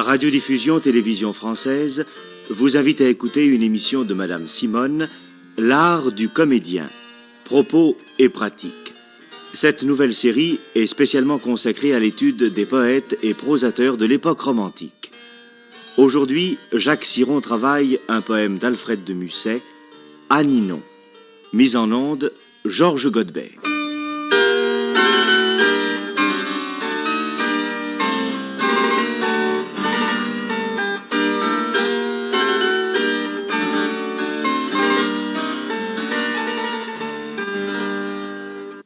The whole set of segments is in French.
Radiodiffusion Télévision Française vous invite à écouter une émission de Madame Simone, L'art du comédien, propos et pratiques. Cette nouvelle série est spécialement consacrée à l'étude des poètes et prosateurs de l'époque romantique. Aujourd'hui, Jacques Siron travaille un poème d'Alfred de Musset, à Ninon. Mise en onde, Georges Godbey.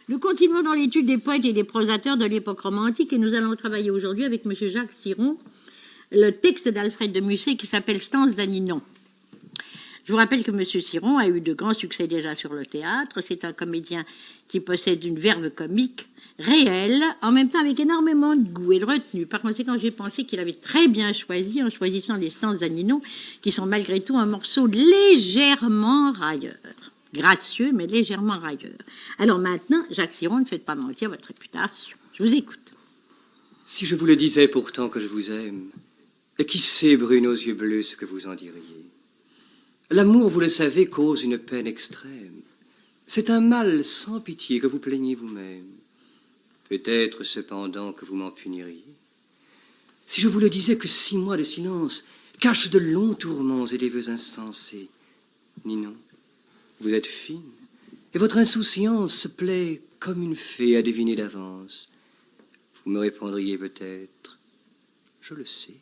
Nous continuons dans l'étude des poètes et des prosateurs de l'époque romantique et nous allons travailler aujourd'hui avec M. Jacques Siron le texte d'Alfred de Musset qui s'appelle Stances à Ninon. Je vous rappelle que M. Siron a eu de grands succès déjà sur le théâtre. C'est un comédien qui possède une verve comique réelle, en même temps avec énormément de goût et de retenue. Par conséquent, j'ai pensé qu'il avait très bien choisi en choisissant les Stances à Ninon, qui sont malgré tout un morceau légèrement railleur. Gracieux, mais légèrement railleur. Alors maintenant, Jacques Siron, ne faites pas mentir votre réputation. Je vous écoute. Si je vous le disais pourtant que je vous aime, et qui sait, brune aux yeux bleus, ce que vous en diriez? L'amour, vous le savez, cause une peine extrême. C'est un mal sans pitié que vous plaignez vous-même. Peut-être cependant que vous m'en puniriez. Si je vous le disais que 6 mois de silence cachent de longs tourments et des vœux insensés, Ninon, vous êtes fine, et votre insouciance se plaît comme une fée à deviner d'avance. Vous me répondriez peut-être, je le sais.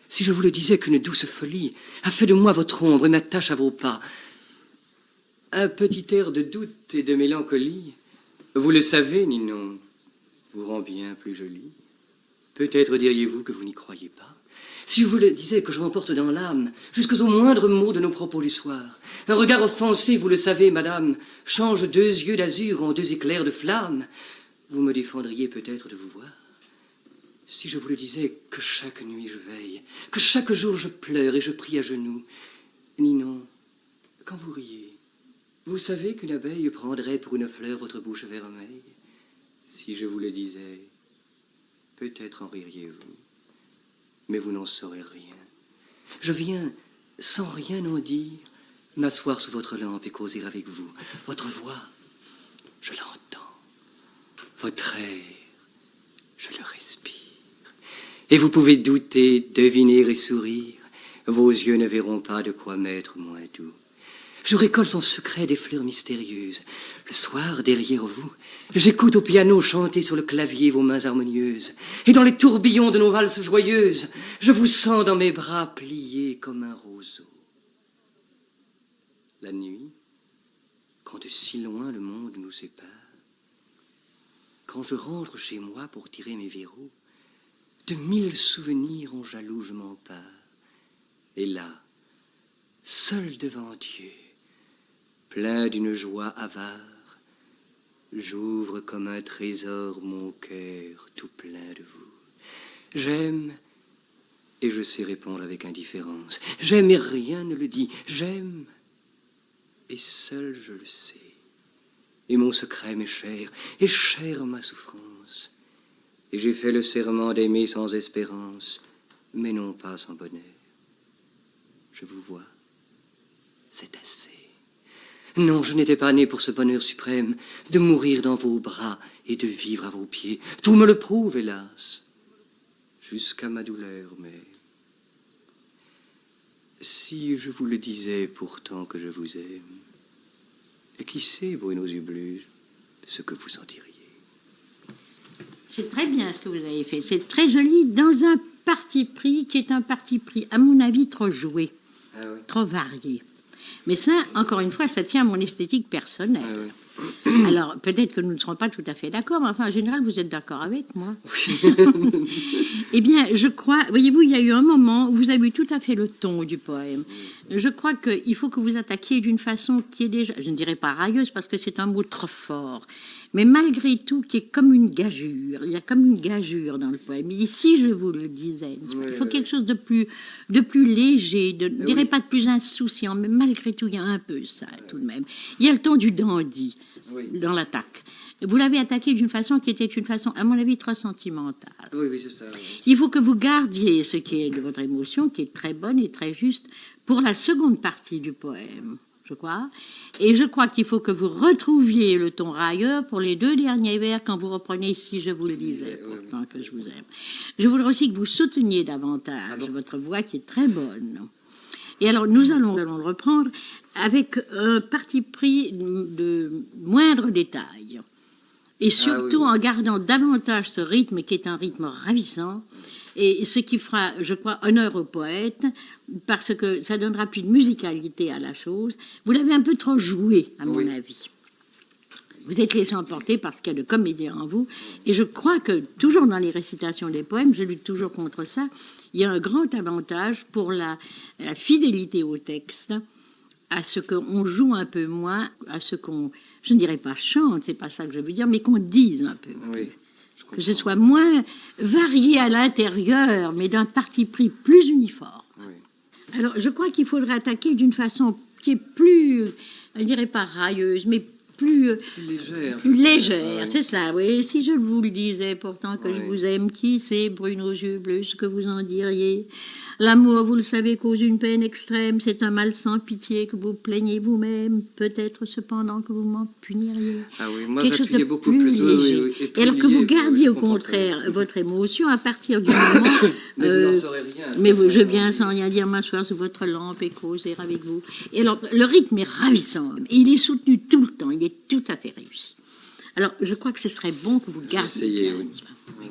Si je vous le disais qu'une douce folie a fait de moi votre ombre et m'attache à vos pas, un petit air de doute et de mélancolie, vous le savez, Ninon, vous rend bien plus jolie. Peut-être diriez-vous que vous n'y croyez pas. Si je vous le disais que je remporte dans l'âme jusqu'aux moindres mots de nos propos du soir, un regard offensé, vous le savez, madame, change 2 yeux d'azur en 2 éclairs de flamme, vous me défendriez peut-être de vous voir. Si je vous le disais que chaque nuit je veille, que chaque jour je pleure et je prie à genoux, Ninon, quand vous riez, vous savez qu'une abeille prendrait pour une fleur votre bouche vermeille. Si je vous le disais, peut-être en ririez-vous, mais vous n'en saurez rien. Je viens, sans rien en dire, m'asseoir sous votre lampe et causer avec vous. Votre voix, je l'entends. Votre air, je le respire. Et vous pouvez douter, deviner et sourire. Vos yeux ne verront pas de quoi m'être moins doux. Je récolte en secret des fleurs mystérieuses. Le soir, derrière vous, j'écoute au piano chanter sur le clavier vos mains harmonieuses. Et dans les tourbillons de nos valses joyeuses, je vous sens dans mes bras pliés comme un roseau. La nuit, quand de si loin le monde nous sépare, quand je rentre chez moi pour tirer mes verrous, de 1000 souvenirs en jaloux je m'empare. Et là, seul devant Dieu, plein d'une joie avare, j'ouvre comme un trésor mon cœur tout plein de vous. J'aime, et je sais répondre avec indifférence. J'aime et rien ne le dit. J'aime, et seul je le sais. Et mon secret m'est cher, et chère ma souffrance. Et j'ai fait le serment d'aimer sans espérance, mais non pas sans bonheur. Je vous vois, c'est assez. Non, je n'étais pas né pour ce bonheur suprême, de mourir dans vos bras et de vivre à vos pieds. Tout me le prouve, hélas, jusqu'à ma douleur, mais si je vous le disais pourtant que je vous aime, et qui sait, brune aux yeux bleus, ce que vous en diriez? C'est très bien ce que vous avez fait. C'est très joli dans un parti pris qui est un parti pris, à mon avis, trop joué, trop varié. Mais ça, encore une fois, ça tient à mon esthétique personnelle. Alors, peut-être que nous ne serons pas tout à fait d'accord, mais enfin, en général, vous êtes d'accord avec moi. Eh bien, je crois, voyez-vous, il y a eu un moment où vous avez eu tout à fait le ton du poème. Je crois qu'il faut que vous attaquiez d'une façon qui est déjà, je ne dirais pas railleuse, parce que c'est un mot trop fort, mais malgré tout, qui est comme une gageure. Il y a comme une gageure dans le poème. Il dit, si je vous le disais, il faut quelque chose de plus léger, je ne dirais pas de plus insouciant, mais malgré tout, il y a un peu ça, tout de même. Il y a le ton du dandy. dans l'attaque. Vous l'avez attaqué d'une façon qui était une façon, à mon avis, trop sentimentale. Oui, c'est ça. Oui. Il faut que vous gardiez ce qui est de votre émotion, qui est très bonne et très juste, pour la seconde partie du poème, je crois. Et je crois qu'il faut que vous retrouviez le ton railleur pour les 2 derniers vers quand vous reprenez « Si je vous le disais, pourtant que je vous aime ». Je voudrais aussi que vous souteniez davantage votre voix qui est très bonne. Et alors, nous allons le reprendre avec un parti pris de moindre détail. Et surtout en gardant davantage ce rythme qui est un rythme ravissant, et ce qui fera, je crois, honneur au poète, parce que ça donnera plus de musicalité à la chose. Vous l'avez un peu trop joué, à mon avis. Vous êtes laissé emporter parce qu'il y a le comédien en vous. Et je crois que, toujours dans les récitations des poèmes, je lutte toujours contre ça, il y a un grand avantage pour la fidélité au texte, à ce qu'on joue un peu moins, à ce qu'on, je ne dirais pas chante, c'est pas ça que je veux dire, mais qu'on dise un peu. Oui, que ce soit moins varié à l'intérieur, mais d'un parti pris plus uniforme. Oui. Alors, je crois qu'il faudrait attaquer d'une façon qui est plus, je ne dirais pas railleuse, mais plus légère. Plus légère, oui. C'est ça, oui. Si je vous le disais pourtant que je vous aime, qui sait, brune aux yeux bleus, ce que vous en diriez? L'amour, vous le savez, cause une peine extrême, c'est un mal sans pitié que vous plaignez vous-même, peut-être cependant que vous m'en puniriez. Ah oui, moi j'appuyais beaucoup plus. Oui, et alors que vous gardiez au contraire votre émotion à partir du moment... mais vous n'en saurez rien. Mais je viens sans rien dire m'asseoir sous votre lampe et causer avec vous. Et alors, le rythme est ravissant. Il est soutenu tout le temps, il est tout à fait réussi. Alors, je crois que ce serait bon que vous gardiez... Essayez, oui.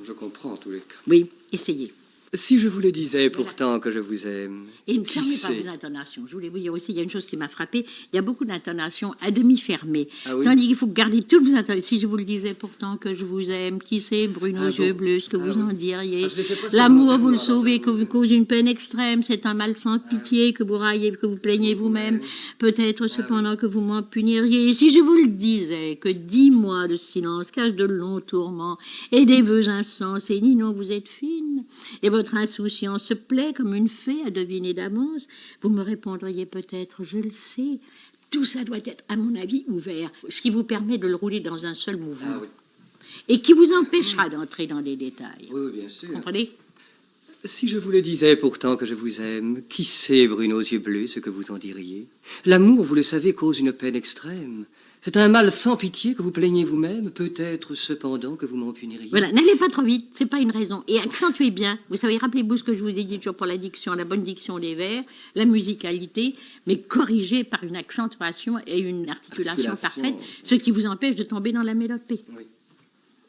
Je comprends en tous les cas. Oui, essayez. Si je vous le disais pourtant que je vous aime. Et ne fermez pas vos intonations. Je voulais vous dire aussi, il y a une chose qui m'a frappée. Il y a beaucoup d'intonations à demi fermées. Ah oui. Tandis qu'il faut garder toutes vos intonations. Si je vous le disais pourtant que je vous aime, qui sait, brune aux yeux bleus, ce que vous en diriez. L'amour, vous le sauvez, que vous cause une peine extrême. C'est un mal sans pitié que vous raillez, que vous plaignez vous-même. Peut-être cependant que vous m'en puniriez. Et si je vous le disais que 10 mois de silence cachent de longs tourments et des vœux insensés, Ninon, vous êtes fine. Et votre insouciance se plaît comme une fée à deviner d'avance, vous me répondriez peut-être, je le sais. Tout ça doit être, à mon avis, ouvert, ce qui vous permet de le rouler dans un seul mouvement. Ah oui. Et qui vous empêchera d'entrer dans les détails. Oui, bien sûr. Comprenez? Si je vous le disais pourtant que je vous aime, qui sait, brune aux yeux bleus, ce que vous en diriez? L'amour, vous le savez, cause une peine extrême. C'est un mal sans pitié que vous plaignez vous-même, peut-être cependant que vous m'en puniriez. Voilà, n'allez pas trop vite, c'est pas une raison. Et accentuez bien. Vous savez, rappelez-vous ce que je vous ai dit toujours pour la diction, la bonne diction des vers, la musicalité, mais corrigée par une accentuation et une articulation parfaite, ce qui vous empêche de tomber dans la mélopée. Oui.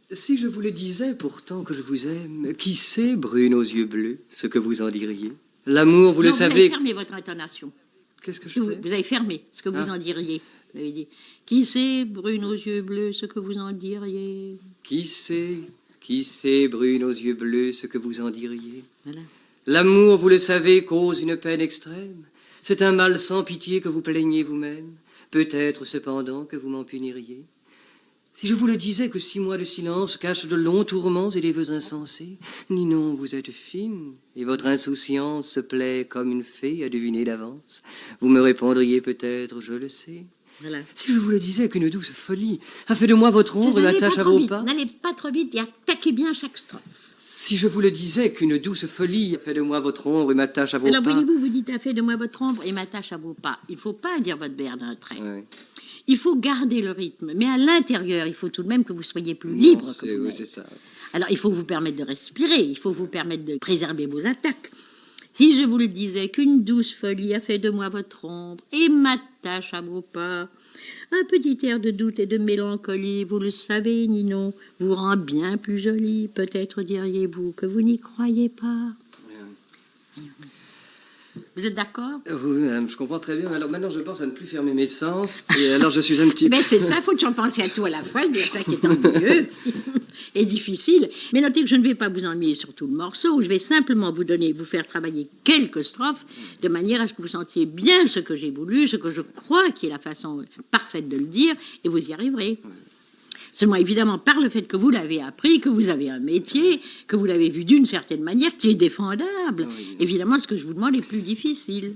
Si je vous le disais pourtant que je vous aime, qui sait, brune aux yeux bleus, ce que vous en diriez? L'amour, vous le savez... Vous avez fermé votre intonation. Qu'est-ce que je fais? Vous avez fermé ce que vous en diriez. Vous avez dit, qui sait, brune aux yeux bleus, ce que vous en diriez? Qui sait, brune aux yeux bleus, ce que vous en diriez? Voilà. L'amour, vous le savez, cause une peine extrême. C'est un mal sans pitié que vous plaignez vous-même. Peut-être cependant que vous m'en puniriez. Si je vous le disais que 6 mois de silence cachent de longs tourments et des vœux insensés, Ninon, vous êtes fine, et votre insouciance se plaît comme une fée à deviner d'avance. Vous me répondriez peut-être, je le sais. Voilà. Si je vous le disais qu'une douce folie a fait de moi votre ombre et m'attache à vos pas... N'allez pas trop vite et attaquez bien chaque strophe. Si je vous le disais qu'une douce folie a fait de moi votre ombre et m'attache à vos pas... Alors voyez-vous, vous dites a fait de moi votre ombre et m'attache à vos pas. Il ne faut pas dire votre vers d'un trait. Oui. Il faut garder le rythme, mais à l'intérieur, il faut tout de même que vous soyez plus libre. Oui, c'est ça. Alors, il faut vous permettre de respirer, il faut vous permettre de préserver vos attaques. Si je vous le disais qu'une douce folie a fait de moi votre ombre et m'attache à vos pas, un petit air de doute et de mélancolie, vous le savez, Ninon, vous rend bien plus jolie. Peut-être diriez-vous que vous n'y croyez pas. Vous êtes d'accord? Oui, madame, je comprends très bien. Alors maintenant, je pense à ne plus fermer mes sens. Et alors, je suis un petit... Mais c'est ça, il faut toujours penser à tout à la fois. C'est ça qui est ennuyeux et difficile. Mais notez que je ne vais pas vous ennuyer sur tout le morceau. Je vais simplement vous faire travailler quelques strophes de manière à ce que vous sentiez bien ce que j'ai voulu, ce que je crois qui est la façon parfaite de le dire, et vous y arriverez. Seulement, évidemment, par le fait que vous l'avez appris, que vous avez un métier, que vous l'avez vu d'une certaine manière, qui est défendable. Oui, évidemment, ce que je vous demande est plus difficile.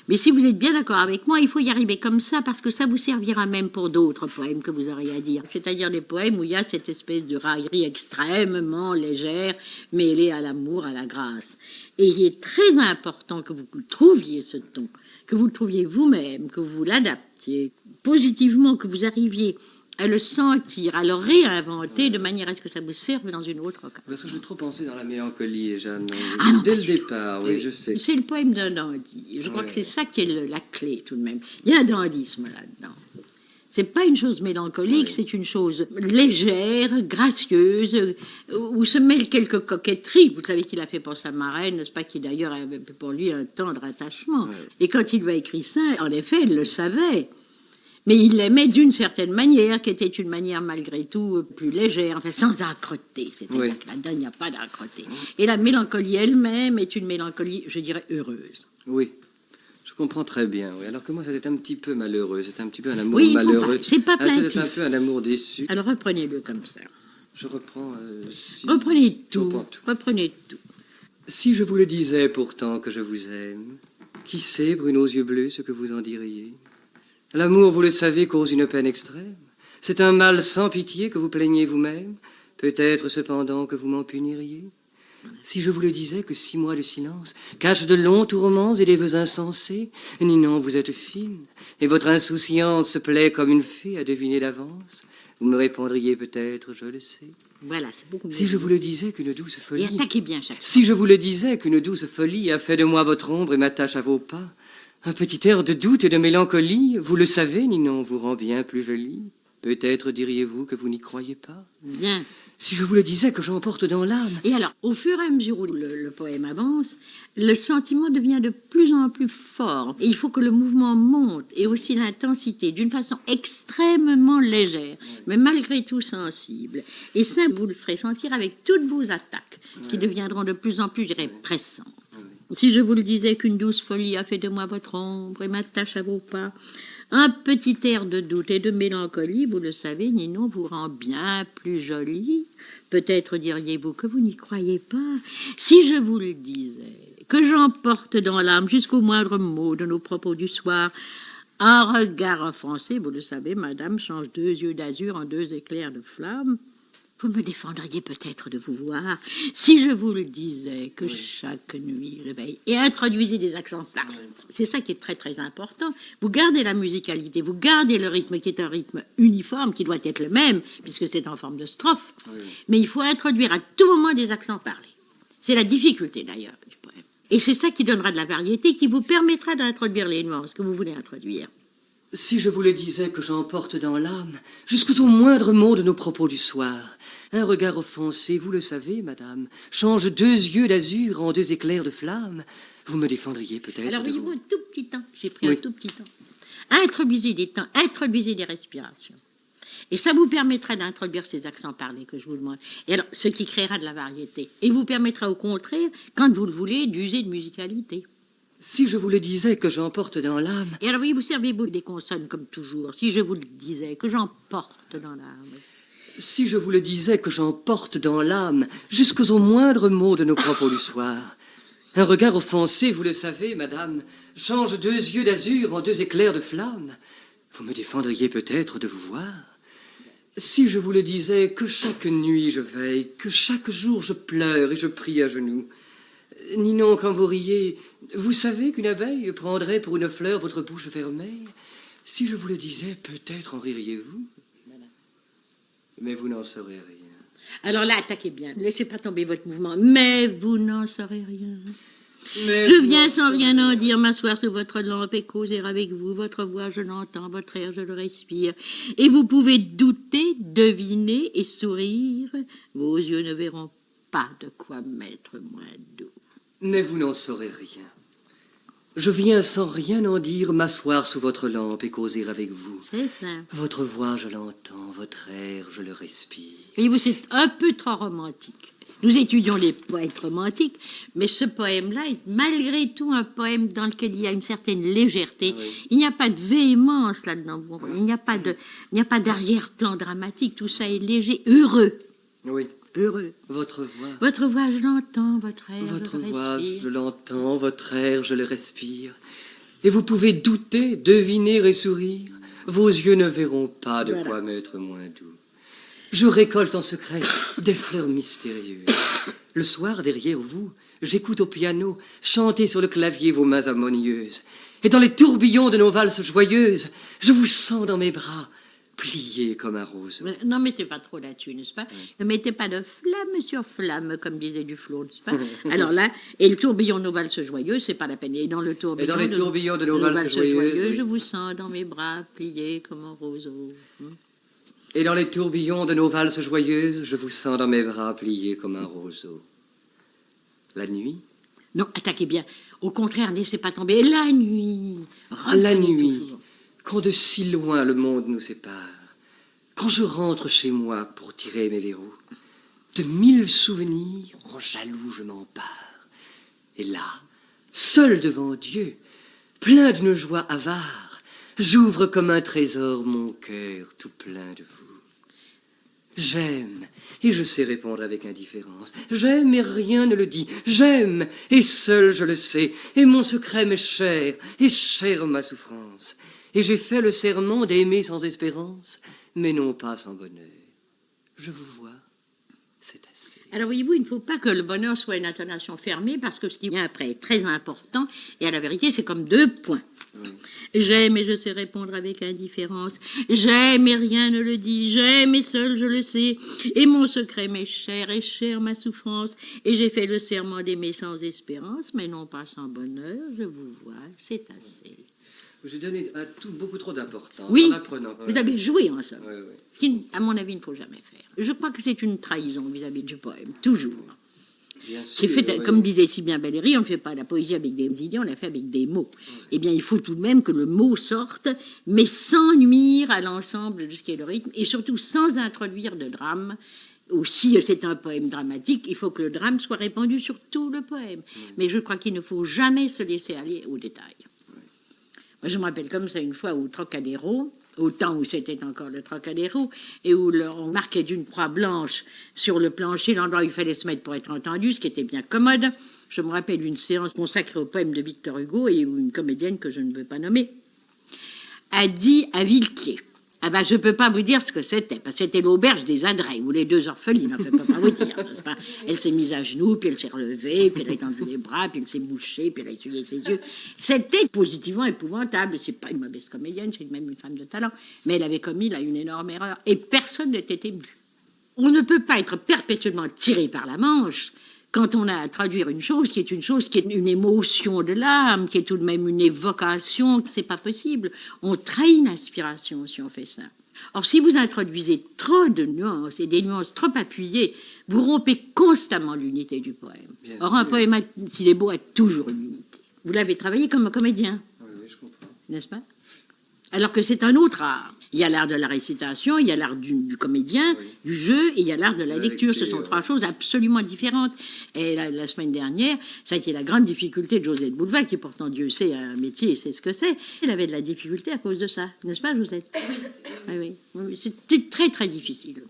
Mais si vous êtes bien d'accord avec moi, il faut y arriver comme ça, parce que ça vous servira même pour d'autres poèmes que vous aurez à dire. C'est-à-dire des poèmes où il y a cette espèce de raillerie extrêmement légère, mêlée à l'amour, à la grâce. Et il est très important que vous trouviez ce ton, que vous le trouviez vous-même, que vous l'adaptiez positivement, que vous arriviez à le sentir, à le réinventer de manière à ce que ça vous serve dans une autre occasion. Parce que je vais trop penser dans la mélancolie, Jeanne. Ah non, Dès le départ, oui, je sais. C'est le poème d'un dandy. Je crois que c'est ça qui est la clé tout de même. Il y a un dandysme là-dedans. C'est pas une chose mélancolique, c'est une chose légère, gracieuse, où se mêlent quelques coquetteries. Vous savez qu'il a fait pour sa marraine, n'est-ce pas, qui d'ailleurs avait pour lui un tendre attachement. Et quand il lui a écrit ça, en effet, il le savait. Mais il l'aimait d'une certaine manière, qui était une manière malgré tout plus légère, enfin sans âcreté. C'est-à-dire que là-dedans, il n'y a pas d'âcreté. Et la mélancolie elle-même est une mélancolie, je dirais, heureuse. Oui, je comprends très bien. Oui. Alors que moi, c'était un petit peu malheureux. C'était un petit peu un amour Oui, malheureux. C'est pas plaintif. C'était un peu un amour déçu. Alors reprenez-le comme ça. Je reprends... Reprenez tout. Reprenez tout. Si je vous le disais pourtant que je vous aime, qui sait, Bruno aux yeux bleus, ce que vous en diriez? L'amour, vous le savez, cause une peine extrême. C'est un mal sans pitié que vous plaignez vous-même. Peut-être cependant que vous m'en puniriez. Si je vous le disais que 6 mois de silence cachent de longs tourments et des vœux insensés, Ninon, vous êtes fine, et votre insouciance se plaît comme une fée à deviner d'avance, vous me répondriez peut-être, je le sais. Voilà, c'est beaucoup mieux. Si je vous le disais qu'une douce folie... Et attaquez bien chaque fois. Si je vous le disais qu'une douce folie a fait de moi votre ombre et m'attache à vos pas, un petit air de doute et de mélancolie, vous le savez, Ninon, vous rend bien plus jolie. Peut-être diriez-vous que vous n'y croyez pas. Bien. Si je vous le disais que j'emporte dans l'âme... Et alors, au fur et à mesure où le poème avance, le sentiment devient de plus en plus fort. Et il faut que le mouvement monte, et aussi l'intensité, d'une façon extrêmement légère, mais malgré tout sensible. Et ça, vous le ferez sentir avec toutes vos attaques, qui deviendront de plus en plus, je dirais, pressantes. Si je vous le disais qu'une douce folie a fait de moi votre ombre et m'attache à vos pas, un petit air de doute et de mélancolie, vous le savez, Ninon, vous rend bien plus jolie. Peut-être diriez-vous que vous n'y croyez pas. Si je vous le disais, que j'emporte dans l'âme jusqu'au moindre mot de nos propos du soir, un regard offensé, vous le savez, madame, change 2 yeux d'azur en 2 éclairs de flamme. Vous me défendriez peut-être de vous voir si je vous le disais que chaque nuit je veille et introduisez des accents plats. C'est ça qui est très très important. Vous gardez la musicalité, vous gardez le rythme qui est un rythme uniforme, qui doit être le même puisque c'est en forme de strophe. Mais il faut introduire à tout moment des accents parlés. C'est la difficulté d'ailleurs du poème. Et c'est ça qui donnera de la variété, qui vous permettra d'introduire les nuances que vous voulez introduire. Si je vous le disais que j'emporte dans l'âme, jusqu'au moindre mot de nos propos du soir, un regard offensé, vous le savez, madame, change 2 yeux d'azur en 2 éclairs de flamme, vous me défendriez peut-être. Alors, voyez-vous, un tout petit temps, j'ai pris Oui. un tout petit temps. Introduisez des temps, introduisez des respirations. Et ça vous permettra d'introduire ces accents parlés que je vous demande. Et alors, ce qui créera de la variété. Et vous permettra au contraire, quand vous le voulez, d'user de musicalité. Si je vous le disais que j'emporte dans l'âme... Et alors, voyez-vous, servez-vous des consonnes comme toujours. Si je vous le disais, que j'emporte dans l'âme. Si je vous le disais que j'emporte dans l'âme jusqu'aux moindres mots de nos propos du soir. Un regard offensé, vous le savez, madame, change 2 yeux d'azur en 2 éclairs de flamme. Vous me défendriez peut-être de vous voir. Si je vous le disais que chaque nuit je veille, que chaque jour je pleure et je prie à genoux. Ninon, quand vous riez, vous savez qu'une abeille prendrait pour une fleur votre bouche fermée. Si je vous le disais, peut-être en ririez-vous. Mais vous n'en saurez rien. Alors là, attaquez bien. Ne laissez pas tomber votre mouvement. Mais vous n'en saurez rien. Mais Je viens sans rien en dire m'asseoir sous votre lampe et causer avec vous. Votre voix, je l'entends, votre air, je le respire. Et vous pouvez douter, deviner et sourire. Vos yeux ne verront pas de quoi m'être moins doux. Mais vous n'en saurez rien. Je viens sans rien en dire m'asseoir sous votre lampe et causer avec vous. C'est ça. Votre voix, je l'entends, votre air, je le respire. Voyez-vous, c'est un peu trop romantique. Nous étudions les poètes romantiques, mais ce poème-là est malgré tout un poème dans lequel il y a une certaine légèreté. Oui. Il n'y a pas de véhémence là-dedans. Bon, il n'y a pas d'arrière-plan dramatique. Tout ça est léger, heureux. Oui, Heureux. votre voix. Votre voix, je l'entends, votre air, Votre je le voix, respire. je l'entends, votre air, je le respire. Et vous pouvez douter, deviner et sourire. Vos yeux ne verront pas de Voilà. quoi m'être moins doux. Je récolte en secret des fleurs mystérieuses. Le soir, derrière vous, j'écoute au piano chanter sur le clavier vos mains harmonieuses. Et dans les tourbillons de nos valses joyeuses, je vous sens dans mes bras, pliés comme un roseau. N'en mettez pas trop là-dessus, n'est-ce pas? Ne mettez pas de flamme sur flamme, comme disait Duflo, n'est-ce pas? Alors là, et le tourbillon de nos valses joyeuses, c'est pas la peine. Et dans le tourbillon, Et dans les tourbillons de nos valses joyeuses, oui. je vous sens dans mes bras, pliés comme un roseau. Et dans les tourbillons de nos valses joyeuses, je vous sens dans mes bras, pliés comme un roseau. La nuit? Non, attaquez bien. Au contraire, ne laissez pas tomber. La nuit. La Reprenez nuit, toujours. quand de si loin le monde nous sépare, quand je rentre chez moi pour tirer mes verrous, de 1000 souvenirs, en jaloux je m'empare. Et là, seul devant Dieu, plein d'une joie avare, j'ouvre comme un trésor mon cœur tout plein de vous. J'aime, et je sais répondre avec indifférence. J'aime, et rien ne le dit. J'aime, et seul je le sais. Et mon secret m'est cher, et chère ma souffrance. Et j'ai fait le serment d'aimer sans espérance, mais non pas sans bonheur. Je vous vois, c'est assez. Alors, voyez-vous, il ne faut pas que le bonheur soit une intonation fermée, parce que ce qui vient après est très important, et à la vérité, c'est comme 2 points. Oui. J'aime et je sais répondre avec indifférence. J'aime et rien ne le dit. J'aime et seul je le sais. Et mon secret m'est cher et chère ma souffrance. Et j'ai fait le serment d'aimer sans espérance, mais non pas sans bonheur. Je vous vois, c'est assez. J'ai donné à tout beaucoup trop d'importance Oui, en apprenant. vous avez joué en somme. Oui, oui. Ce qui, à mon avis, il ne faut jamais faire. Je crois que c'est une trahison vis-à-vis du poème, toujours. Bien Qui sûr, est fait, oui. comme disait si bien Valérie, on ne fait pas la poésie avec des idées, on la fait avec des mots. Eh bien, il faut tout de même que le mot sorte, mais sans nuire à l'ensemble de ce qui est le rythme, et surtout sans introduire de drame. Ou si c'est un poème dramatique, il faut que le drame soit répandu sur tout le poème. Mais je crois qu'il ne faut jamais se laisser aller aux détails. Moi, je me rappelle comme ça une fois au Trocadéro, au temps où c'était encore le Trocadéro, et où on marquait d'une croix blanche sur le plancher l'endroit où il fallait se mettre pour être entendu, ce qui était bien commode. Je me rappelle une séance consacrée au poème de Victor Hugo, et où une comédienne que je ne veux pas nommer a dit à Villequier: ah ben, je ne peux pas vous dire ce que c'était, parce que c'était l'auberge des Adrets, ou les 2 orphelines, enfin, je ne peux pas vous dire, n'est-ce pas? Elle s'est mise à genoux, puis elle s'est relevée, puis elle a étendu les bras, puis elle s'est mouchée, puis elle a essuyé ses yeux. C'était positivement épouvantable. C'est pas une mauvaise comédienne, c'est même une femme de talent, mais elle avait commis là une énorme erreur, et personne n'était ému. On ne peut pas être perpétuellement tiré par la manche quand on a à traduire une chose qui est une émotion de l'âme, qui est tout de même une évocation. C'est pas possible. On trahit l'inspiration si on fait ça. Or, si vous introduisez trop de nuances et des nuances trop appuyées, vous rompez constamment l'unité du poème. Bien Or, sûr. un poème, s'il est beau, a toujours une unité. Vous l'avez travaillé comme comédien, Oui, oui, je comprends. n'est-ce pas? Alors que c'est un autre art. Il y a l'art de la récitation, il y a l'art du comédien, Oui. du jeu, et il y a l'art de la lecture. Ce sont lecture, 3 choses absolument différentes. Et la semaine dernière, ça a été la grande difficulté de Josette Bouleva, qui pourtant, Dieu sait, a un métier et sait ce que c'est. Elle avait de la difficulté à cause de ça, n'est-ce pas, Josette? Oui, oui. C'était très, très difficile.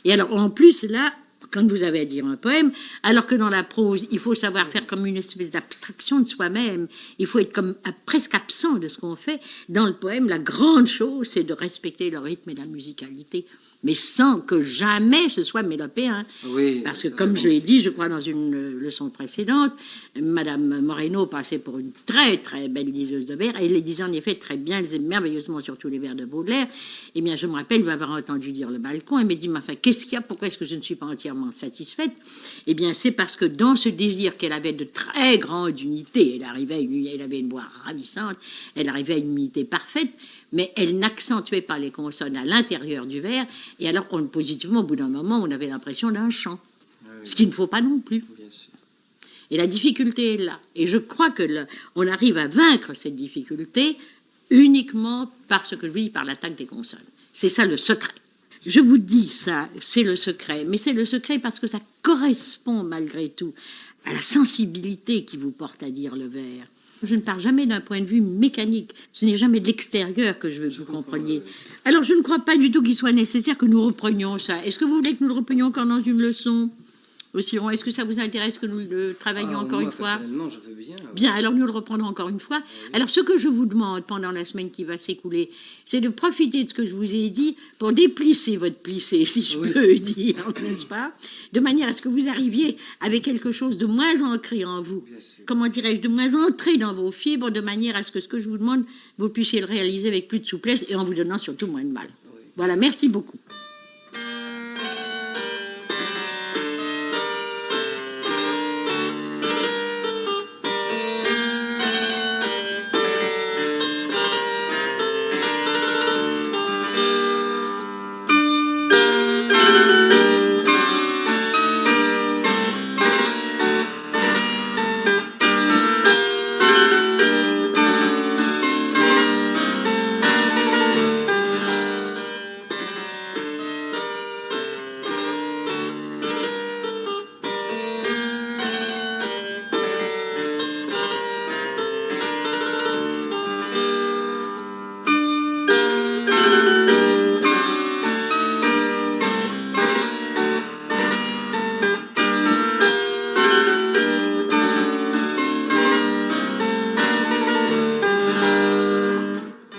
Et alors, en plus, là, quand vous avez à dire un poème, alors que dans la prose, il faut savoir faire comme une espèce d'abstraction de soi-même, il faut être comme presque absent de ce qu'on fait. Dans le poème, la grande chose, c'est de respecter le rythme et la musicalité, mais sans que jamais ce soit mélopéen. Oui, Parce que, c'est comme vrai. je l'ai dit, je crois, dans une leçon précédente, Madame Moreno passait pour une très, très belle liseuse de vers, et elle les disait en effet très bien, elle lisait merveilleusement surtout les vers de Baudelaire. Eh bien, je me rappelle lui avoir entendu dire Le Balcon, elle m'a dit, mais enfin, qu'est-ce qu'il y a? Pourquoi est-ce que je ne suis pas entièrement satisfaite? Eh bien, c'est parce que dans ce désir qu'elle avait de très grande unité, elle avait une voix ravissante, elle arrivait à une unité parfaite, mais elle n'accentuait pas les consonnes à l'intérieur du vers, et alors, positivement, au bout d'un moment, on avait l'impression d'un chant. Ce qu'il ne faut pas non plus. Bien sûr. Et la difficulté est là. Et je crois que on arrive à vaincre cette difficulté uniquement par ce que je dis, par l'attaque des consonnes. C'est ça le secret. Je vous dis ça, c'est le secret. Mais c'est le secret parce que ça correspond malgré tout à la sensibilité qui vous porte à dire le vers. Je ne parle jamais d'un point de vue mécanique. Ce n'est jamais de l'extérieur que je veux que vous compreniez. Alors, je ne crois pas du tout qu'il soit nécessaire que nous reprenions ça. Est-ce que vous voulez que nous le reprenions encore dans une leçon? Siron, est-ce que ça vous intéresse que nous le travaillions encore une fois? Personnellement, je veux bien. Bien, alors nous le reprendrons encore une fois. Alors, ce que je vous demande pendant la semaine qui va s'écouler, c'est de profiter de ce que je vous ai dit pour déplisser votre plissé, si je peux dire, n'est-ce pas? De manière à ce que vous arriviez avec quelque chose de moins ancré en vous. Comment dirais-je? De moins entré dans vos fibres, de manière à ce que je vous demande, vous puissiez le réaliser avec plus de souplesse et en vous donnant surtout moins de mal. Voilà, merci beaucoup.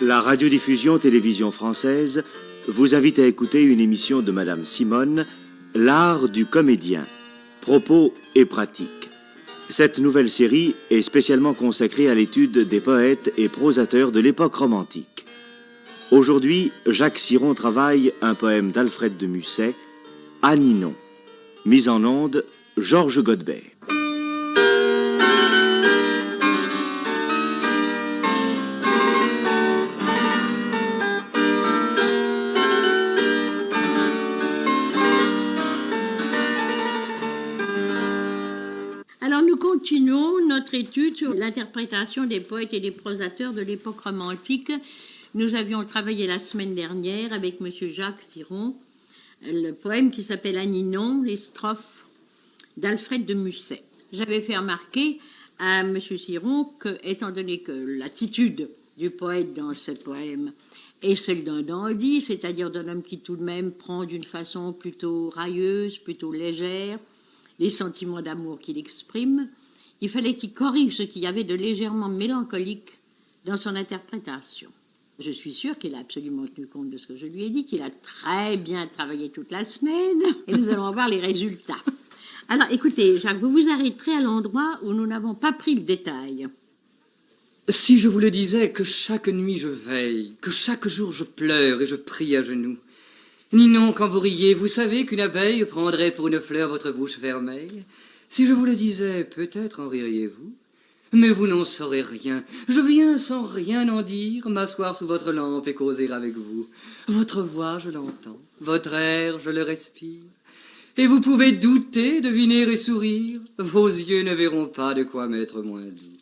La radiodiffusion télévision française vous invite à écouter une émission de Madame Simone, L'art du comédien, propos et pratiques. Cette nouvelle série est spécialement consacrée à l'étude des poètes et prosateurs de l'époque romantique. Aujourd'hui, Jacques Siron travaille un poème d'Alfred de Musset, à Ninon. Mise en onde, Georges Godbert. Alors nous continuons notre étude sur l'interprétation des poètes et des prosateurs de l'époque romantique. Nous avions travaillé la semaine dernière avec M. Jacques Siron le poème qui s'appelle À Ninon, les strophes d'Alfred de Musset. J'avais fait remarquer à M. Siron que, étant donné que l'attitude du poète dans ce poème est celle d'un dandy, c'est-à-dire d'un homme qui tout de même prend d'une façon plutôt railleuse, plutôt légère, les sentiments d'amour qu'il exprime, il fallait qu'il corrige ce qu'il y avait de légèrement mélancolique dans son interprétation. Je suis sûre qu'il a absolument tenu compte de ce que je lui ai dit, qu'il a très bien travaillé toute la semaine, et nous allons voir les résultats. Alors, écoutez, Jacques, vous vous arrêterez à l'endroit où nous n'avons pas pris le détail. Si je vous le disais, que chaque nuit je veille, que chaque jour je pleure et je prie à genoux. Ninon, quand vous riez, vous savez qu'une abeille prendrait pour une fleur votre bouche vermeille. Si je vous le disais, peut-être en ririez-vous. Mais vous n'en saurez rien. Je viens sans rien en dire, m'asseoir sous votre lampe et causer avec vous. Votre voix, je l'entends. Votre air, je le respire. Et vous pouvez douter, deviner et sourire. Vos yeux ne verront pas de quoi m'être moins doux.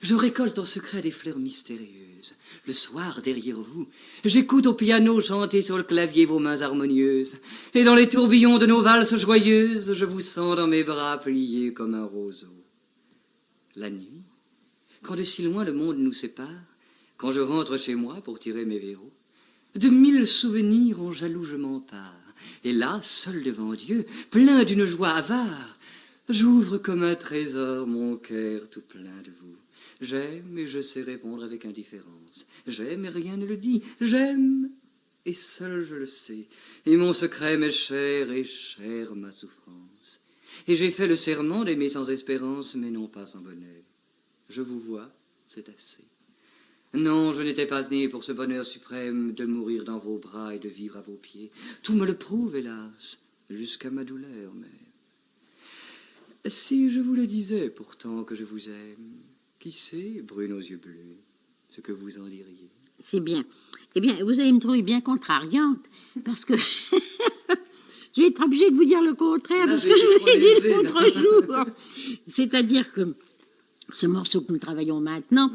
Je récolte en secret des fleurs mystérieuses. Le soir, derrière vous, j'écoute au piano chanter sur le clavier vos mains harmonieuses. Et dans les tourbillons de nos valses joyeuses, je vous sens dans mes bras pliés comme un roseau. La nuit, quand de si loin le monde nous sépare, quand je rentre chez moi pour tirer mes verrous, de 1000 souvenirs en jaloux je m'empare. Et là, seul devant Dieu, plein d'une joie avare, j'ouvre comme un trésor mon cœur tout plein de vous. J'aime et je sais répondre avec indifférence. J'aime et rien ne le dit. J'aime et seul je le sais. Et mon secret m'est cher et chère ma souffrance. Et j'ai fait le serment d'aimer sans espérance, mais non pas sans bonheur. Je vous vois, c'est assez. Non, je n'étais pas né pour ce bonheur suprême de mourir dans vos bras et de vivre à vos pieds. Tout me le prouve, hélas, jusqu'à ma douleur même. Si je vous le disais pourtant que je vous aime, qui sait, brune aux yeux bleus, ce que vous en diriez? C'est bien. Eh bien, vous allez me trouver bien contrariante, parce que je vais être obligée de vous dire le contraire, parce que je vous l'ai dit l'autre jour. C'est-à-dire que ce morceau que nous travaillons maintenant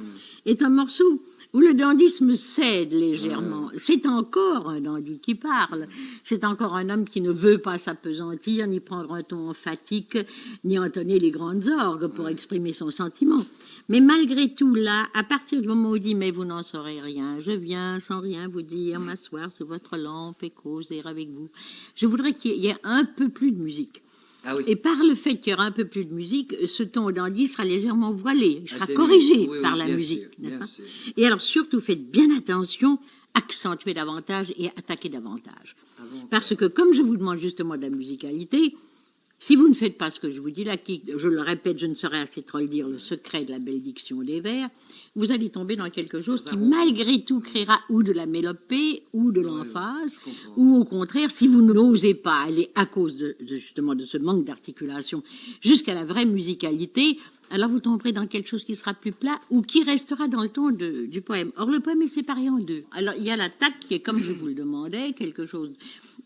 est un morceau où le dandysme cède légèrement. C'est encore un dandy qui parle. C'est encore un homme qui ne veut pas s'appesantir, ni prendre un ton emphatique, ni entonner les grandes orgues pour exprimer son sentiment. Mais malgré tout, là, à partir du moment où il dit « mais vous n'en saurez rien, je viens sans rien vous dire, m'asseoir sous votre lampe et causer avec vous », je voudrais qu'il y ait un peu plus de musique. Ah oui. Et par le fait qu'il y aura un peu plus de musique, ce ton dandy sera légèrement voilé, il sera Atténué. corrigé Oui, par oui, la bien musique. sûr, N'est-ce bien pas? sûr. Et alors surtout, faites bien attention, accentuer davantage et attaquer davantage. Ah bon, Parce que comme je vous demande justement de la musicalité, si vous ne faites pas ce que je vous dis là, qui, je le répète, je ne saurais assez trop le dire, le secret de la belle diction des vers, vous allez tomber dans quelque chose qui, malgré tout, créera ou de la mélopée ou de l'emphase, je comprends. ou au contraire, si vous n'osez pas aller à cause justement de ce manque d'articulation jusqu'à la vraie musicalité, alors vous tomberez dans quelque chose qui sera plus plat ou qui restera dans le ton du poème. Or, le poème est séparé en deux. Alors, il y a l'attaque qui est, comme je vous le demandais, quelque chose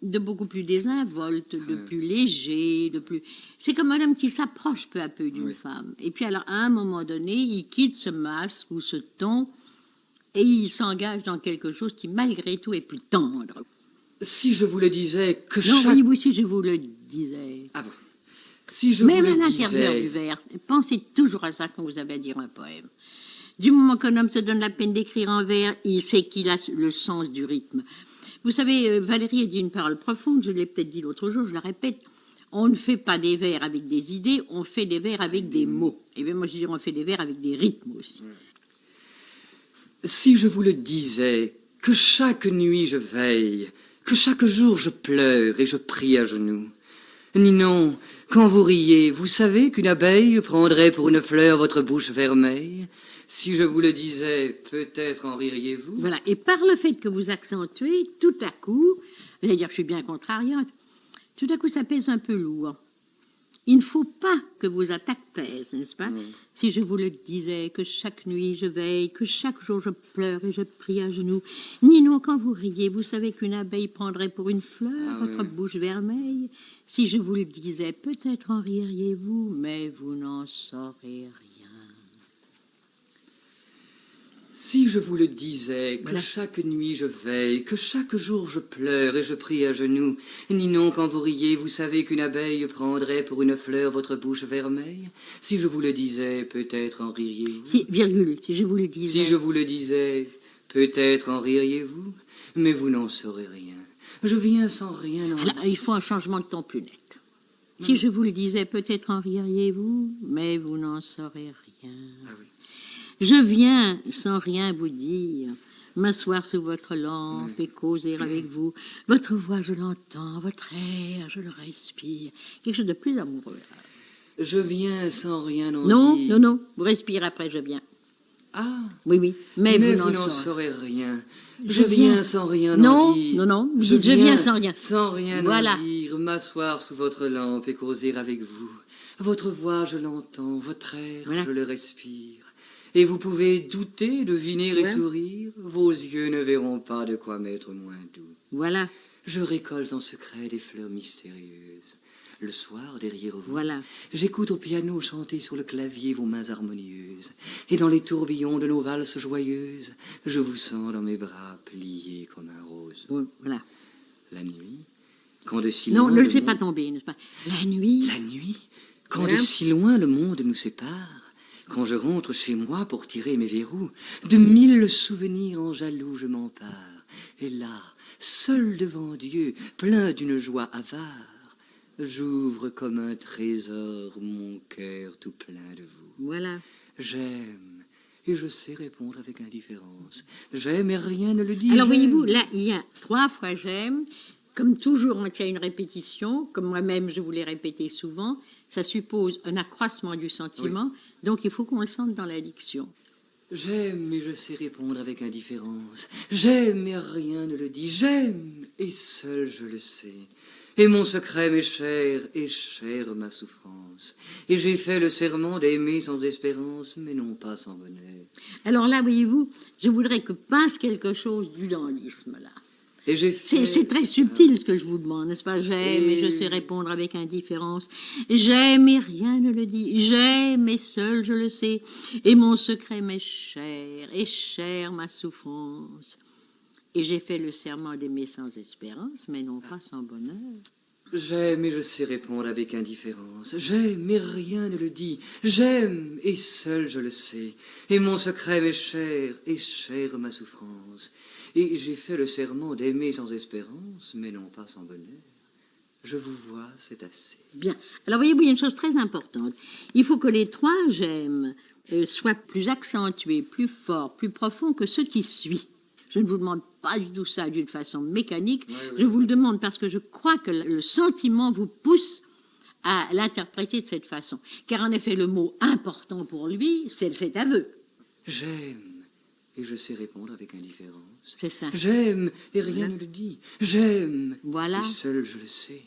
de beaucoup plus désinvolte, de plus léger, de plus... C'est comme un homme qui s'approche peu à peu d'une femme. Et puis alors, à un moment donné, il quitte ce masque ou ce ton et il s'engage dans quelque chose qui, malgré tout, est plus tendre. Si je vous le disais que Non, chaque... voyez-vous, si je vous le disais... Ah bon. Si je Même vous à le l'intérieur du disais... vers, pensez toujours à ça quand vous avez à dire un poème. Du moment qu'un homme se donne la peine d'écrire un vers, il sait qu'il a le sens du rythme. Vous savez, Valérie a dit une parole profonde, je l'ai peut-être dit l'autre jour, je la répète. On ne fait pas des vers avec des idées, on fait des vers avec des mots. Et bien moi je dirais, on fait des vers avec des rythmes aussi. Si je vous le disais que chaque nuit je veille, que chaque jour je pleure et je prie à genoux. Ninon, quand vous riez, vous savez qu'une abeille prendrait pour une fleur votre bouche vermeille. Si je vous le disais, peut-être en ririez-vous. Voilà, et par le fait que vous accentuez, tout à coup, je vais dire, je suis bien contrariante, tout à coup ça pèse un peu lourd. Il ne faut pas que vos attaques pèsent, n'est-ce pas? Si je vous le disais, que chaque nuit je veille, que chaque jour je pleure et je prie à genoux. Ninon, quand vous riez, vous savez qu'une abeille prendrait pour une fleur votre bouche vermeille. Si je vous le disais, peut-être en ririez-vous, mais vous n'en saurez rien. Si je vous le disais, que Voilà. chaque nuit je veille, que chaque jour je pleure et je prie à genoux, Ninon, quand vous riez, vous savez qu'une abeille prendrait pour une fleur votre bouche vermeille. Si je vous le disais, peut-être en ririez-vous. Si, virgule, si je vous le disais. Si je vous le disais, peut-être en ririez-vous, mais vous n'en saurez rien. Je viens sans rien en Alors, dire. il faut un changement de ton plus net. Si je vous le disais, peut-être en ririez-vous, mais vous n'en saurez rien. Ah oui. Je viens, sans rien vous dire, m'asseoir sous votre lampe et causer avec vous. Votre voix, je l'entends, votre air, je le respire. Quelque chose de plus amoureux. Je viens sans rien en Non, dire. non, non, vous respirez après, je viens. Ah, Oui, oui, mais vous vous n'en saurez. saurez rien. Je Je viens viens. sans rien Non, en dire. non, non, vous dites, je viens sans rien. Sans rien Voilà. en dire, m'asseoir sous votre lampe et causer avec vous. Votre voix, je l'entends, votre air, Voilà. je le respire. Et vous pouvez douter, deviner et Ouais. sourire. Vos yeux ne verront pas de quoi m'être moins doux. Voilà, Je récolte en secret des fleurs mystérieuses. Le soir, derrière vous, voilà. j'écoute au piano chanter sur le clavier vos mains harmonieuses. Et dans les tourbillons de nos valses joyeuses, je vous sens dans mes bras pliés comme un rose. Voilà. La nuit, quand de si Non, loin ne le le laissez monde- pas tomber, n'est-ce pas? La nuit. La nuit, quand Voilà. de si loin le monde nous sépare, quand je rentre chez moi pour tirer mes verrous, de 1000 souvenirs en jaloux je m'empare. Et là, seul devant Dieu, plein d'une joie avare, j'ouvre comme un trésor mon cœur tout plein de vous. Voilà. J'aime, et je sais répondre avec indifférence. J'aime et rien ne le dit. Alors j'aime. voyez-vous, là, il y a 3 fois j'aime. Comme toujours, on tient une répétition, comme moi-même je vous l'ai répété souvent, ça suppose un accroissement du sentiment, donc il faut qu'on le sente dans la diction. J'aime et je sais répondre avec indifférence. J'aime et rien ne le dit. J'aime et seul je le sais. Et mon secret m'est cher et chère ma souffrance. Et j'ai fait le serment d'aimer sans espérance, mais non pas sans bonheur. Alors là, voyez-vous, je voudrais que passe quelque chose du dandysme, là. Et j'ai fait... C'est très subtil ce que je vous demande, n'est-ce pas? J'aime et je sais répondre avec indifférence. J'aime et rien ne le dit. J'aime et seul je le sais. Et mon secret m'est cher et chère ma souffrance. Et j'ai fait le serment d'aimer sans espérance, mais non pas sans bonheur. J'aime et je sais répondre avec indifférence. J'aime et rien ne le dit. J'aime et seul je le sais. Et mon secret m'est cher et chère ma souffrance. Et j'ai fait le serment d'aimer sans espérance, mais non pas sans bonheur. Je vous vois, c'est assez. Bien. Alors, voyez-vous, il y a une chose très importante. Il faut que les trois j'aime soient plus accentués, plus forts, plus profonds que ceux qui suivent. Je ne vous demande pas du tout ça d'une façon mécanique. Oui. Je vous le demande parce que je crois que le sentiment vous pousse à l'interpréter de cette façon. Car en effet, le mot important pour lui, c'est cet aveu. J'aime, et je sais répondre avec indifférence. C'est ça. J'aime, et rien ne le dit. J'aime, Voilà. et seul je le sais.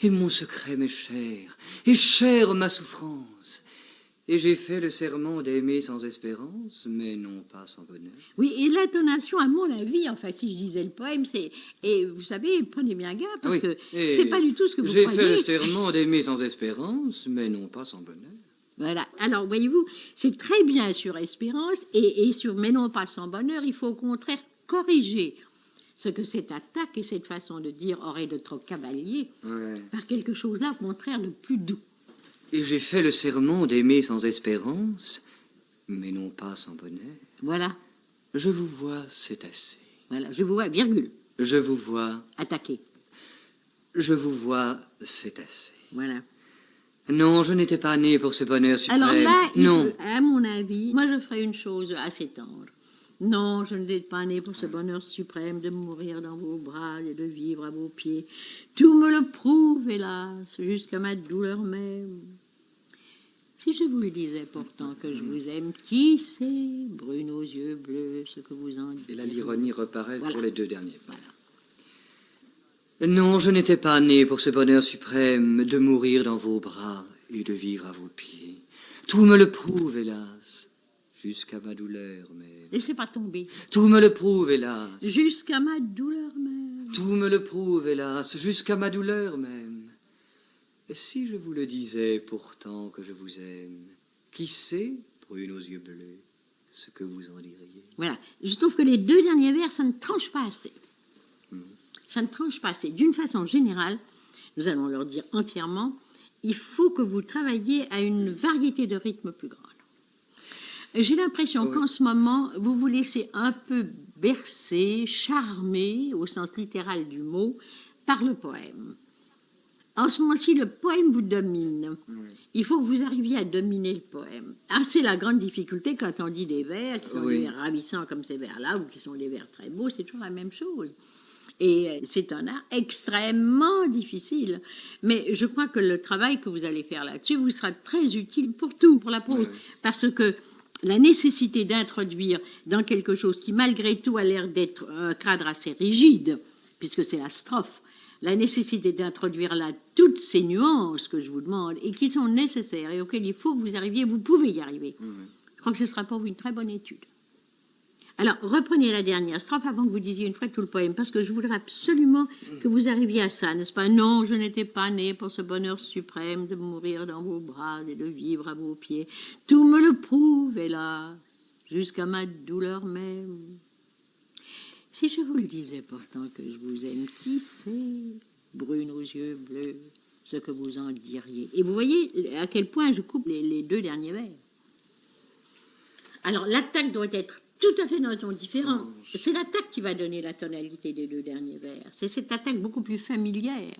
Et mon secret m'est cher, et chère ma souffrance. Et j'ai fait le serment d'aimer sans espérance, mais non pas sans bonheur. Oui, et l'intonation, à mon avis, enfin, si je disais le poème, c'est... Et vous savez, prenez bien garde, parce que c'est pas du tout ce que vous croyez. J'ai fait le serment d'aimer sans espérance, mais non pas sans bonheur. Voilà. Alors, voyez-vous, c'est très bien sur espérance, et sur mais non pas sans bonheur, il faut au contraire corriger ce que cette attaque et cette façon de dire aurait de trop cavalier par quelque chose là, au contraire, de plus doux. Et j'ai fait le serment d'aimer sans espérance, mais non pas sans bonheur. Voilà. Je vous vois, c'est assez. Voilà. Je vous vois, virgule. Je vous vois. Attaquer. Je vous vois, c'est assez. Voilà. Non, je n'étais pas né pour ce bonheur suprême. Alors là, non. À mon avis, moi je ferais une chose assez tendre. Non, je n'étais pas né pour ce bonheur suprême de mourir dans vos bras et de vivre à vos pieds. Tout me le prouve, hélas, jusqu'à ma douleur même. Si je vous le disais pourtant que je vous aime, qui sait, brune aux yeux bleus, ce que vous en dites. Et là, l'ironie reparaît Voilà. pour les deux derniers. Voilà. Non, je n'étais pas né pour ce bonheur suprême de mourir dans vos bras et de vivre à vos pieds. Tout me le prouve, hélas, jusqu'à ma douleur même. Laissez pas tomber. Tout me le prouve, hélas. Jusqu'à ma douleur même. Tout me le prouve, hélas, jusqu'à ma douleur même. Et si je vous le disais pourtant que je vous aime, qui sait, brune aux yeux bleus, ce que vous en diriez? Voilà. Je trouve que les deux derniers vers, ça ne tranche pas assez. Ça ne tranche pas assez. D'une façon générale, nous allons leur dire entièrement, il faut que vous travailliez à une variété de rythmes plus grande. J'ai l'impression qu'en ce moment, vous vous laissez un peu bercer, charmer, au sens littéral du mot, par le poème. En ce moment-ci, le poème vous domine. Il faut que vous arriviez à dominer le poème. Ah, c'est la grande difficulté quand on dit des vers, qui sont des vers ravissants comme ces vers-là, ou qui sont des vers très beaux, c'est toujours la même chose. Et c'est un art extrêmement difficile. Mais je crois que le travail que vous allez faire là-dessus vous sera très utile pour tout, pour la prose. Parce que la nécessité d'introduire dans quelque chose qui, malgré tout, a l'air d'être un cadre assez rigide, puisque c'est la strophe, la nécessité d'introduire là toutes ces nuances que je vous demande et qui sont nécessaires et auxquelles il faut que vous arriviez, vous pouvez y arriver. Je crois que ce sera pour vous une très bonne étude. Alors, reprenez la dernière strophe avant que vous disiez une fois tout le poème, parce que je voudrais absolument que vous arriviez à ça, n'est-ce pas? Non, je n'étais pas né pour ce bonheur suprême de mourir dans vos bras et de vivre à vos pieds. Tout me le prouve, hélas, jusqu'à ma douleur même. Si je vous le disais pourtant que je vous aime, qui sait, brune aux yeux bleus, ce que vous en diriez? Et vous voyez à quel point je coupe les deux derniers vers. Alors, l'attaque doit être tout à fait dans un ton différent. C'est l'attaque qui va donner la tonalité des deux derniers vers. C'est cette attaque beaucoup plus familière.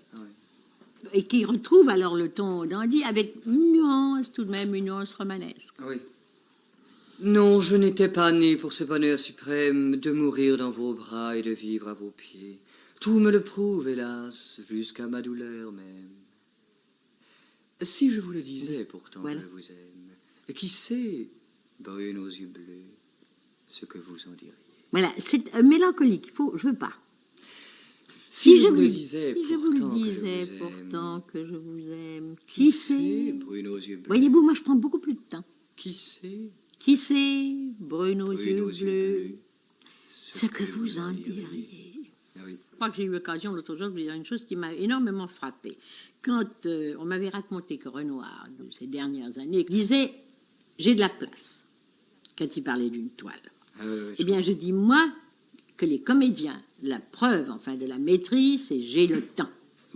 Et qui retrouve alors le ton dandy avec une nuance, tout de même, une nuance romanesque. Oui. Non, je n'étais pas né pour ce bonheur suprême de mourir dans vos bras et de vivre à vos pieds. Tout me le prouve, hélas, jusqu'à ma douleur même. Si je vous le disais pourtant que je vous aime, qui sait, brune aux yeux bleus, ce que vous en diriez? Voilà, c'est mélancolique, je veux pas. Si je vous le disais pourtant que je vous aime, qui sait, brune aux yeux bleus. Voyez-vous, moi je prends beaucoup plus de temps. Qui sait, brune aux yeux bleus, ce que vous en diriez. Oui. Je crois que j'ai eu l'occasion l'autre jour de vous dire une chose qui m'a énormément frappée. Quand on m'avait raconté que Renoir, de ces dernières années, disait « j'ai de la place » quand il parlait d'une toile. Eh bien, je dis, moi, que les comédiens, la preuve, enfin, de la maîtrise, c'est « j'ai le temps ».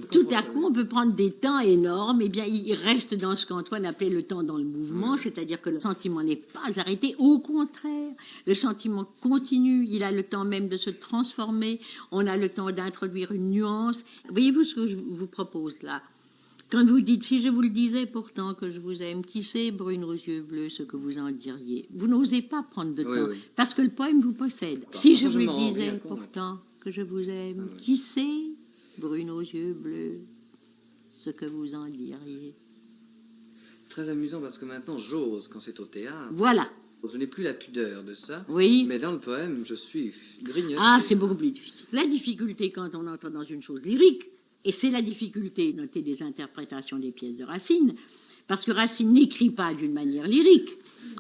Tout à coup, on peut prendre des temps énormes. Eh bien, il reste dans ce qu'Antoine appelait le temps dans le mouvement, c'est-à-dire que le sentiment n'est pas arrêté. Au contraire, le sentiment continue. Il a le temps même de se transformer. On a le temps d'introduire une nuance. Voyez-vous ce que je vous propose là? Quand vous dites, si je vous le disais pourtant que je vous aime, qui sait, brune aux yeux bleus, ce que vous en diriez? Vous n'osez pas prendre de temps, parce que le poème vous possède. Si je vous le disais pourtant que je vous aime, qui sait, brune aux yeux bleus, ce que vous en diriez? C'est très amusant parce que maintenant j'ose quand c'est au théâtre. Voilà. Je n'ai plus la pudeur de ça. Oui. Mais dans le poème, je suis grignoté. Ah, c'est beaucoup plus difficile. La difficulté quand on entre dans une chose lyrique, et c'est la difficulté, notez, des interprétations des pièces de Racine, parce que Racine n'écrit pas d'une manière lyrique.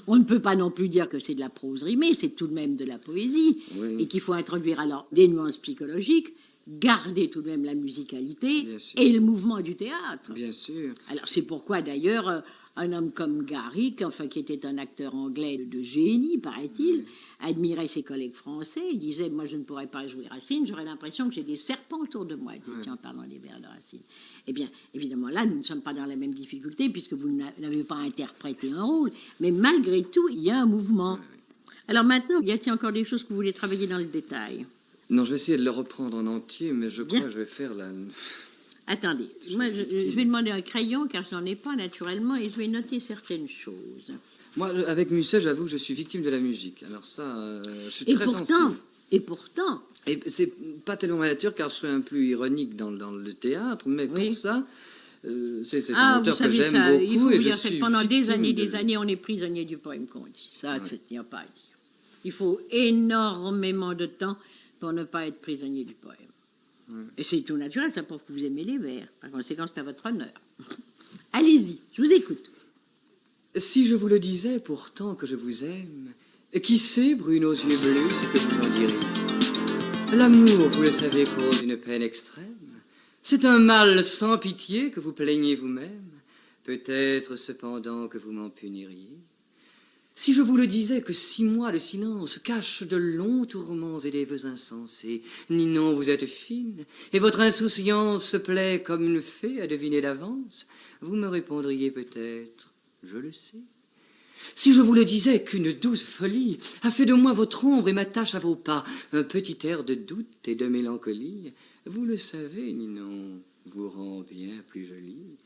On ne peut pas non plus dire que c'est de la prose rimée, c'est tout de même de la poésie, et qu'il faut introduire alors des nuances psychologiques, garder tout de même la musicalité et le mouvement du théâtre. Bien sûr. Alors c'est pourquoi d'ailleurs un homme comme Garrick, enfin qui était un acteur anglais de génie, paraît-il, admirait ses collègues français. Il disait, moi je ne pourrais pas jouer Racine, j'aurais l'impression que j'ai des serpents autour de moi, dit en parlant des vers de Racine. Eh bien, évidemment, là, nous ne sommes pas dans la même difficulté, puisque vous n'avez pas interprété un rôle, mais malgré tout, il y a un mouvement. Alors maintenant, y a-t-il encore des choses que vous voulez travailler dans le détail? Non, je vais essayer de le reprendre en entier, mais je crois que je vais faire la... Attendez, moi je vais demander un crayon, car je n'en ai pas naturellement, et je vais noter certaines choses. Moi, avec Musset, j'avoue que je suis victime de la musique. Alors ça, je suis très sensible. Et pourtant... Et c'est pas tellement ma nature, car je suis un peu ironique dans le théâtre, mais pour ça, c'est un auteur que j'aime beaucoup. Il faut et vous dire, je suis pendant des victime années, on est prisonnier du poème qu'on dit. Ça ne tient pas à dire. Il faut énormément de temps pour ne pas être prisonnier du poème. Et c'est tout naturel, ça prouve que vous aimez les vers. Par conséquent, c'est à votre honneur. Allez-y, je vous écoute. Si je vous le disais pourtant que je vous aime, qui sait, brune aux yeux bleus, ce que vous en diriez? L'amour, vous le savez, cause une peine extrême. C'est un mal sans pitié que vous plaignez vous-même. Peut-être cependant que vous m'en puniriez. Si je vous le disais que 6 mois de silence cachent de longs tourments et des vœux insensés, Ninon, vous êtes fine, et votre insouciance se plaît comme une fée à deviner d'avance, vous me répondriez peut-être, je le sais. Si je vous le disais qu'une douce folie a fait de moi votre ombre et m'attache à vos pas, un petit air de doute et de mélancolie, vous le savez, Ninon, vous rend bien plus jolie.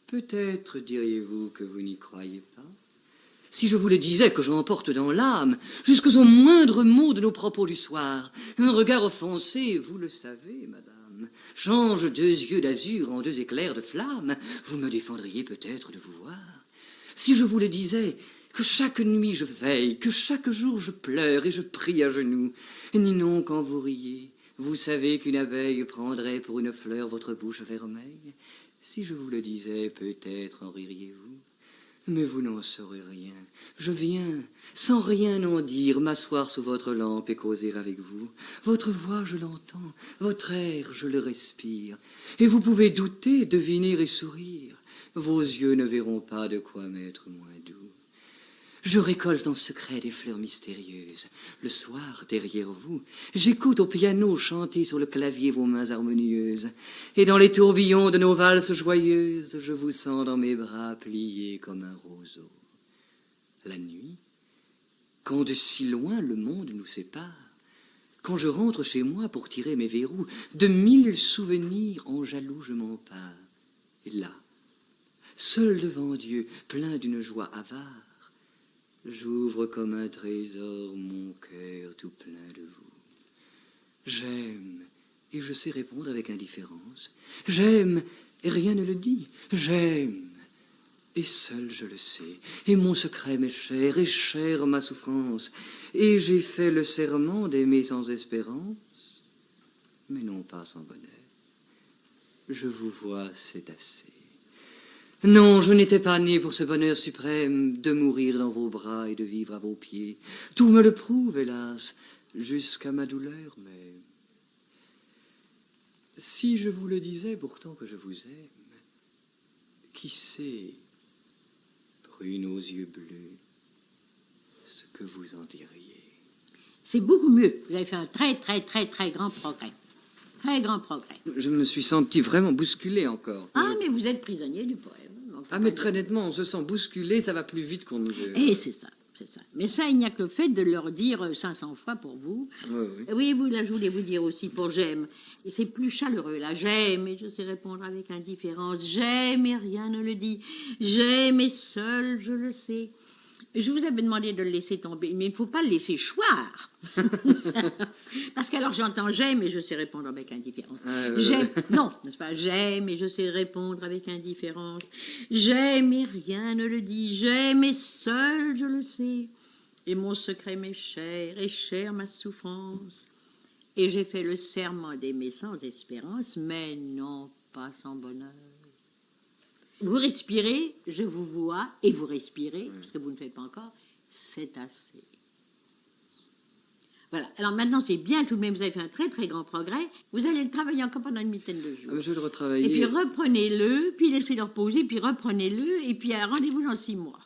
Peut-être diriez-vous que vous n'y croyez pas. Si je vous le disais que j'emporte dans l'âme, jusqu'aux moindres mots de nos propos du soir, un regard offensé, vous le savez, madame, change 2 yeux d'azur en 2 éclairs de flamme, vous me défendriez peut-être de vous voir. Si je vous le disais que chaque nuit je veille, que chaque jour je pleure et je prie à genoux, Ninon, quand vous riez, vous savez qu'une abeille prendrait pour une fleur votre bouche vermeille. Si je vous le disais, peut-être en ririez-vous. Mais vous n'en saurez rien. Je viens, sans rien en dire, m'asseoir sous votre lampe et causer avec vous. Votre voix, je l'entends, votre air, je le respire. Et vous pouvez douter, deviner et sourire. Vos yeux ne verront pas de quoi m'être moins doux. Je récolte en secret des fleurs mystérieuses. Le soir, derrière vous, j'écoute au piano chanter sur le clavier vos mains harmonieuses. Et dans les tourbillons de nos valses joyeuses, je vous sens dans mes bras pliés comme un roseau. La nuit, quand de si loin le monde nous sépare, quand je rentre chez moi pour tirer mes verrous, de 1000 souvenirs en jaloux je m'empare. Et là, seul devant Dieu, plein d'une joie avare, j'ouvre comme un trésor mon cœur tout plein de vous. J'aime, et je sais répondre avec indifférence. J'aime, et rien ne le dit. J'aime, et seul je le sais. Et mon secret m'est cher, et chère ma souffrance. Et j'ai fait le serment d'aimer sans espérance, mais non pas sans bonheur. Je vous vois, c'est assez. Non, je n'étais pas né pour ce bonheur suprême de mourir dans vos bras et de vivre à vos pieds. Tout me le prouve, hélas, jusqu'à ma douleur même. Si je vous le disais pourtant que je vous aime, qui sait, brune aux yeux bleus, ce que vous en diriez? C'est beaucoup mieux. Vous avez fait un très, très, très, très grand progrès. Très grand progrès. Je me suis senti vraiment bousculé encore. Ah, mais vous êtes prisonnier du poème. Donc, Ah, mais très nettement, on se sent bousculé, ça va plus vite qu'on ne veut. Et c'est ça, c'est ça. Mais ça, il n'y a que le fait de leur dire 500 fois pour vous. Oui, oui. Oui, vous, là, je voulais vous dire aussi pour j'aime. Et c'est plus chaleureux, là. J'aime et je sais répondre avec indifférence. J'aime et rien ne le dit. J'aime et seul, je le sais. Je vous avais demandé de le laisser tomber, mais il ne faut pas le laisser choir. Parce qu'alors j'entends j'aime et je sais répondre avec indifférence. J'aime, non, n'est-ce pas? J'aime et je sais répondre avec indifférence. J'aime et rien ne le dit. J'aime et seul je le sais. Et mon secret m'est cher et chère ma souffrance. Et j'ai fait le serment d'aimer sans espérance, mais non pas sans bonheur. Vous respirez, je vous vois, et vous respirez, parce que vous ne faites pas encore, c'est assez. Voilà. Alors maintenant, c'est bien, tout de même, vous avez fait un très très grand progrès. Vous allez le travailler encore pendant une vingtaine de jours. Ah, mais je vais le retravailler. Et puis reprenez-le, puis laissez-le reposer, puis reprenez-le, et puis rendez-vous dans 6 mois.